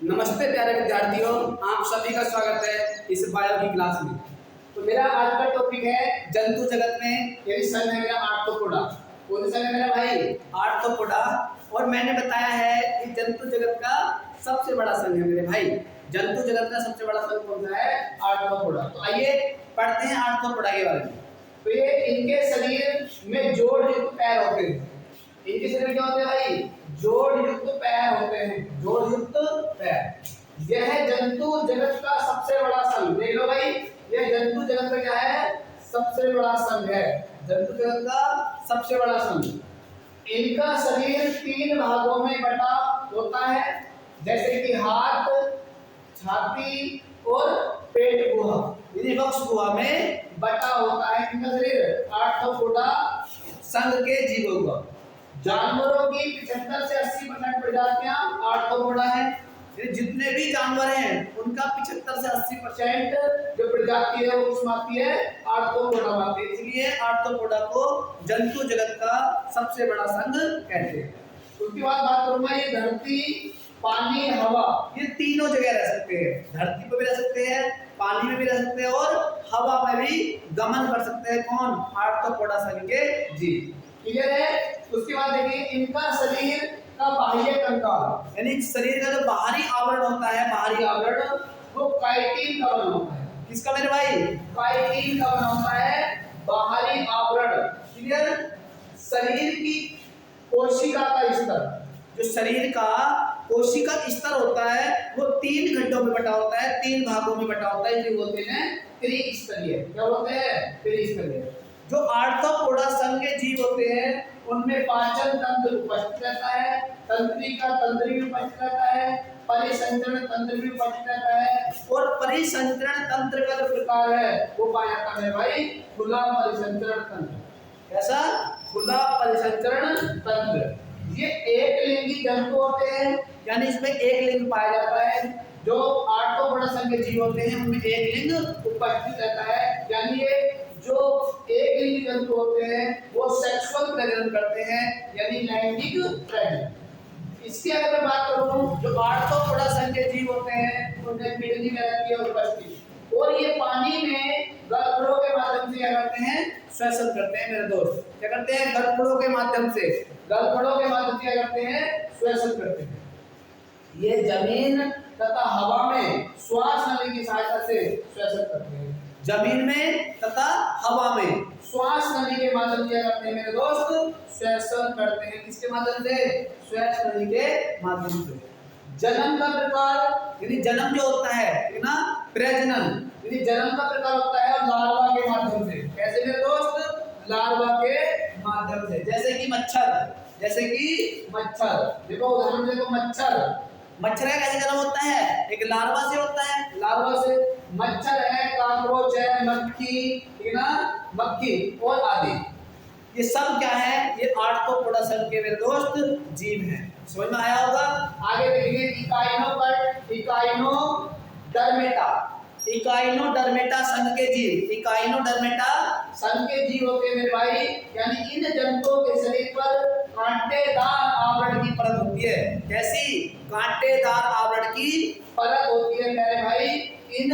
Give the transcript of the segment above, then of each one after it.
नमस्ते प्यारे विद्यार्थियों, आप सभी का स्वागत है इस बायो की क्लास में। तो मेरा आज का टॉपिक है जंतु जगत में, यानी सन है मेरा आर्थ्रोपोडा। कौन सा है मेरा भाई? आर्थ्रोपोडा। और मैंने बताया है कि जंतु जगत का सबसे बड़ा संघ है मेरे भाई। जंतु जगत का सबसे बड़ा संघ कौन सा है? आर्थ्रोपोडा। तो आइए पढ़ते हैं आर्थ्रोपोडा के बारे में। तो ये इनके शरीर में जोड़ युक्त पैर होते हैं। इनके शरीर में क्या होते हैं भाई? जोड़ युक्त पैर होते हैं। जोड़ युक्त पैर। यह जंतु जगत का सबसे बड़ा संघ। देख लो भाई, यह जंतु जगत का क्या है? सबसे बड़ा संघ है। जंतु जगत का सबसे बड़ा संघ। इनका शरीर 3 भागों में बटा होता है, जैसे कि हाथ, छाती और पेट गुहा। यानी वक्ष गुहा में बटा होता है इनका शरीर। आर्थ्रोपोडा संघ के जीवों का। जानवरों की 75 से 80% प्रजातियां आर्थ्रोपोडा है। जितने भी जानवर हैं उनका 75 से 80% जो प्रजाति है वो किसमें आती है? आर्थ्रोपोडा में आती है। इसलिए आर्थ्रोपोडा को जंतु जगत का सबसे बड़ा संघ कहते हैं। उसके बाद बात करूंगा, ये धरती, पानी, हवा, ये तीनों जगह रह सकते हैं। धरती पर भी रह सकते हैं, पानी में भी रह सकते हैं और हवा में भी गमन कर सकते हैं। कौन? आर्थ्रोपोडा संघ के जीव। क्लियर है? उसके बाद देखिए, इनका शरीर का बाह्य कंकाल, यानी शरीर का जो बाहरी आवरण होता है, बाहरी आवरण, वो काइटिन का बना होता है। किसका मेरे भाई? काइटिन का बना होता है बाहरी आवरण। क्लियर? शरीर की कोशिका का स्तर, जो शरीर का कोशिका स्तर होता है वो 3 खंडों में बटा होता है, 3 भागों में बटा होता है, जो बोलते हैं त्रिस्तरीय। क्या बोलते हैं? त्रिस्तरीय। जो आर्थ्रोपोडा संघ के जीव होते हैं उनमें पाचन तंत्र उपस्थित रहता है, तंत्रिका तंत्र भी उपस्थित रहता है, परिसंचरण तंत्र भी उपस्थित रहता है। और परिसंचरण तंत्र का जो प्रकार है वो पाया जाता है भाई खुला परिसंचरण तंत्र। कैसा? खुला परिसंचरण तंत्र। ये एक लिंगी जंतु होते हैं, यानी इसमें एक लिंग पाया जाता है। जो आर्थ्रोपोडा संघ के जीव होते हैं उनमें एक लिंग उपस्थित रहता है, यानी ये जो एक लिंगी जंतु होते हैं वो सेक्सुअल प्रजनन करते हैं, यानी लैंगिक प्रजनन। इसकी अगर मैं बात करूं, जो आर्थ्रोपोडा संघ के जीव होते हैं उनमें पीढ़ी में रहती है उपस्थित, और ये पानी में गलफड़ों के माध्यम से क्या करते हैं? श्वसन करते हैं मेरे दोस्त। क्या करते हैं? गलफड़ों के माध्यम से, गलफड़ों के माध्यम से क्या करते हैं? श्वसन करते हैं। ये जमीन तथा हवा में श्वास नली की सहायता से श्वसन करते हैं। जमीन में तथा हवा में श्वास नली के माध्यम से करते हैं मेरे दोस्त, श्वसन करते हैं। किसके माध्यम से? श्वास नली के माध्यम से। जन्म का प्रकार, यानी जन्म जो होता है ना, प्रजनन, यानी जन्म का प्रकार होता है लार्वा के माध्यम से। कैसे मेरे दोस्त? लार्वा के माध्यम से। जैसे कि मच्छर, जैसे कि मच्छर। देखो उदाहरण देखो, मच्छर, मच्छर का कैसे जन्म होता है? एक लार्वा से होता है, लार्वा से। मच्छर है, कॉकरोच है, मक्खी, ठीक ना, मक्खी और आदि, ये सब क्या है? ये आर्थ्रोपोडा संघ के मेरे दोस्त जीव हैं। समझ में आया होगा? आगे देखिए, इकाइनोडर्मेटा, इकाइनोडर्मेटा संघ के जीव, इकाइनोडर्मेटा संघ के जीव होते हैं मेरे भाई, यानी इन जंतुओं के शरीर पर कांटेदार आवरण की परत होती है। कैसी? कांटेदार आवरण की परत होती है मेरे भाई। इन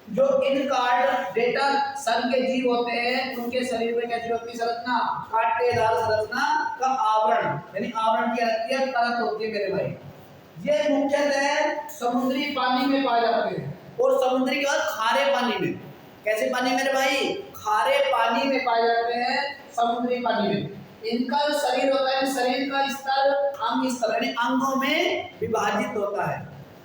जो इनकार्डेटा संघ के जीव होते हैं उनके शरीर में कैसी होती है संरचना? कांटेदार संरचना का आवरण, यानी आवरण की रहती है, परत होती है मेरे भाई। ये मुख्यतः समुद्री पानी में पाए जाते हैं, और समुद्री के बाद खारे पानी में। कैसे पानी मेरे भाई? खारे पानी में पाए जाते हैं, समुद्री पानी में। इनका जो शरीर होता है, शरीर का स्तर अंग स्तर, यानी अंगों में विभाजित होता है।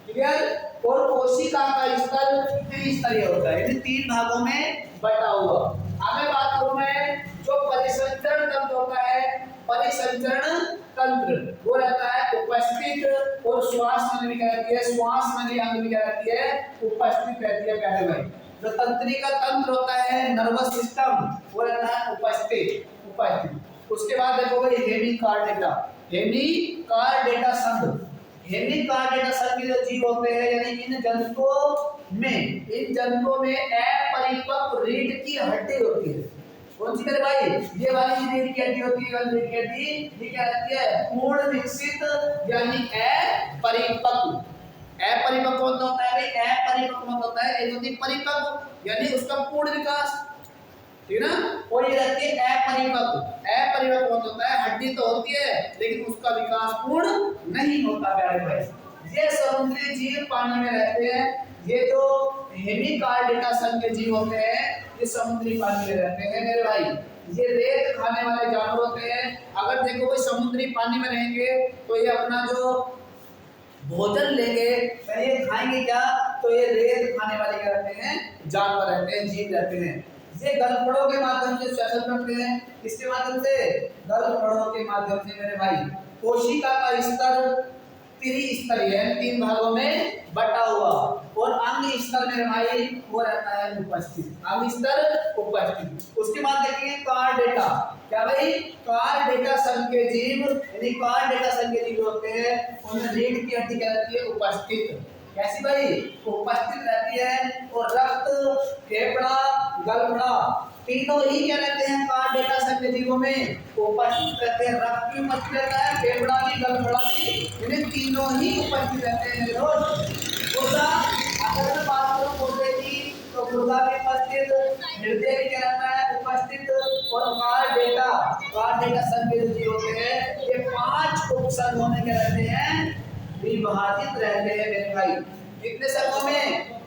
क्लियर? और कोशिका का स्तर त्रिस्तरीय होता है, यानी 3 भागों में बटा हुआ। आगे बात करूं मैं, जो परिसंचरण तंत्र होता है, परिसंचरण तंत्र वो रहता है उपस्थित, और श्वास नली क्या रहती है? श्वास नली अंग भी क्या रहती है? उपस्थित रहती है प्यारे भाई। जो तंत्रिका तंत्र होता है, नर्वस सिस्टम, वो रहता है उपस्थित। उसके बाद देखो भाई, हेमिकार्डेटा, हेमिकार्डेटा संघ, हेमिकार्डेटा संघ के जो जीव होते हैं, यानी इन जंतुओं में अपरिपक्व रीढ़ की हड्डी होती है। कौन सी मेरे भाई? ये वाली रीढ़ की हड्डी होती है, रीढ़ की हड्डी ये क्या रहती है? पूर्ण विकसित, यानी अपरिपक्व। होता है, एक होती है परिपक्व यानी उसका पूर्ण विकास, ठीक ना, और ये रहती है अपरिपक्व। अपरिपक्व होता है हड्डी तो होती है लेकिन उसका विकास पूर्ण नहीं होता प्यारे भाई। ये समुद्री जीव पानी में रहते हैं, ये जो हेमिकार्डिटा संघ के जीव होते हैं ये समुद्री पानी में रहते हैं मेरे भाई। ये रेत खाने वाले जानवर होते हैं। अगर देखो कोई समुद्री पानी में रहेंगे तो ये अपना जो भोजन लेंगे तो ये खाएंगे क्या, तो ये रेत खाने वाले क्या रहते हैं, जानवर रहते हैं, जीव रहते हैं। ये गलफड़ों के माध्यम से श्वसन करते हैं, इसके माध्यम से गलफड़ों के माध्यम से मेरे भाई। कोशिका का स्तर त्रिस्तरीय है, 3 भागों में बटा हुआ, और अंग स्तर मेरे भाई वो रहता है उपस्थित, अंग स्तर उपस्थित। उसके बाद देखिए कार्डेटा, क्या भाई, कार्डेटा संघ के जीव यानी कार्डेटा संघ के जीव होते हैं उनमें रीढ़ की हड्डी क्या रहती है, उपस्थित। कैसी भाई, उपस्थित रहती है। और रक्त, फेफड़ा, गलफड़ा तीनों ही क्या रहते हैं कार्डेटा संघ के जीवों में उपस्थित रहते हैं। रक्त भी उपस्थित रहता है, फेफड़ा भी, गलफड़ा भी, यानी तीनों ही उपस्थित रहते हैं। गुर्दा, अगर मैं बात करूं गुर्दे की तो गुर्दा भी उपस्थित, हृदय भी क्या रहता है उपस्थित, और कार्डेटा संघ के जीव होते हैं ये 5 उपसंघों में क्या रहते हैं, विभाजित रहते हैं मेरे भाई। कितने संघों में,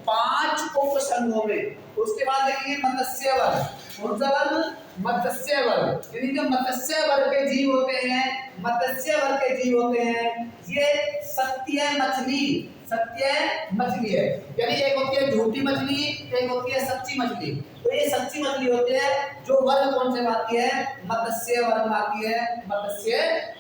5 उपसंघों में। उसके बाद देखिए मत्स्य वर्ग, कौन सा वर्ग, मत्स्य वर्ग, यानी जो मत्स्य वर्ग के जीव होते हैं, मत्स्य वर्ग के जीव होते हैं ये सत्य मछली है, यानी एक होती है झूठी मछली, एक होती है सच्ची मछली। तो ये सच्ची मछली होती है जो वर्ग कौन से में आती है, मत्स्य वर्ग में आती है, मत्स्य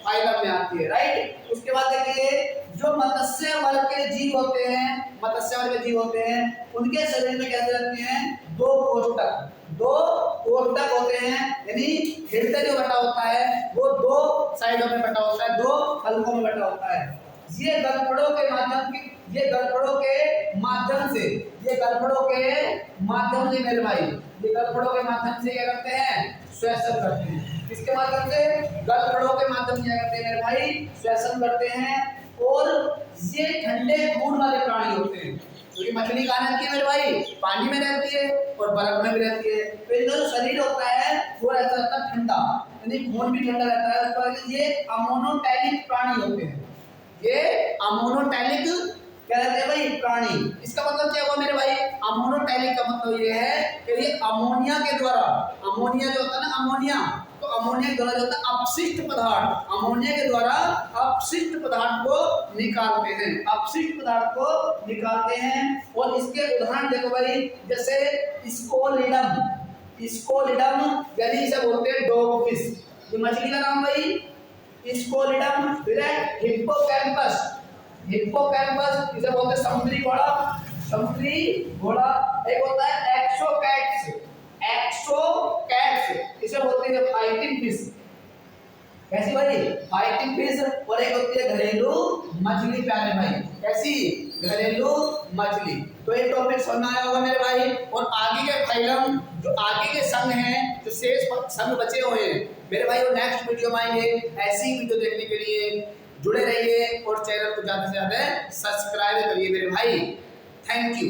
फाइलम में आती है, राइट। उसके बाद देखिए जो मत्स्य वर्ग के जीव होते हैं, मत्स्य वर्ग के जीव होते हैं उनके शरीर में कैसे रहते हैं, 2 कोष्ठक होते हैं, यानी हृदय जो बटा होता है वो 2 साइडों में बटा होता है, 2 हलकों में बटा होता है। ये गलफड़ों के माध्यम से मेरे भाई, ये गलफड़ों के माध्यम से क्या करते हैं, श्वसन करते हैं। किसके माध्यम से, गलफड़ों के माध्यम से क्या करते हैं मेरे भाई, श्वसन करते हैं। और ये ठंडे खून वाले प्राणी होते हैं, क्योंकि मछली कहाँ रहती है मेरे भाई, पानी में रहती है और बर्फ में भी रहती है। तो इनका जो शरीर होता है वो ऐसा रहता है ठंडा, यानी खून भी ठंडा रहता है। उसके बाद ये अमोनोटैलिक प्राणी होते हैं, ये अमोनोटैलिक क्या रहते हैं भाई, प्राणी। इसका मतलब क्या हुआ मेरे भाई, अमोनोटैलिक का मतलब ये है कि ये अमोनिया के द्वारा, अमोनिया जो होता है ना, अमोनिया, तो अमोनिया के द्वारा जो होता है अपशिष्ट पदार्थ, अमोनिया के द्वारा अपशिष्ट पदार्थ को निकालते हैं, अपशिष्ट पदार्थ को निकालते हैं। और इसके उदाहरण देखो भाई, जैसे स्कोलिडम यानी इसे बोलते हैं डॉग फिश, ये मछली का नाम भाई स्कोलिडम। फिर है हिप्पोकैम्पस इसे बोलते हैं समुद्री घोड़ा। एक होता है एक्सोकैट्स इसे बोलते हैं फाइटिंग फिश, कैसी भाई, फाइटिंग फिश। और एक होती है घरेलू मछली प्यारे भाई, कैसी, घरेलू मछली। तो ये टॉपिक समझ आया होगा मेरे भाई। और आगे के फाइलम, जो आगे के संघ हैं, जो शेष संघ बचे हुए हैं मेरे भाई, वो नेक्स्ट वीडियो में आएंगे। ऐसी वीडियो देखने के लिए जुड़े रहिए और चैनल को ज़्यादा से ज़्यादा सब्सक्राइब करिए मेरे भाई। Thank you.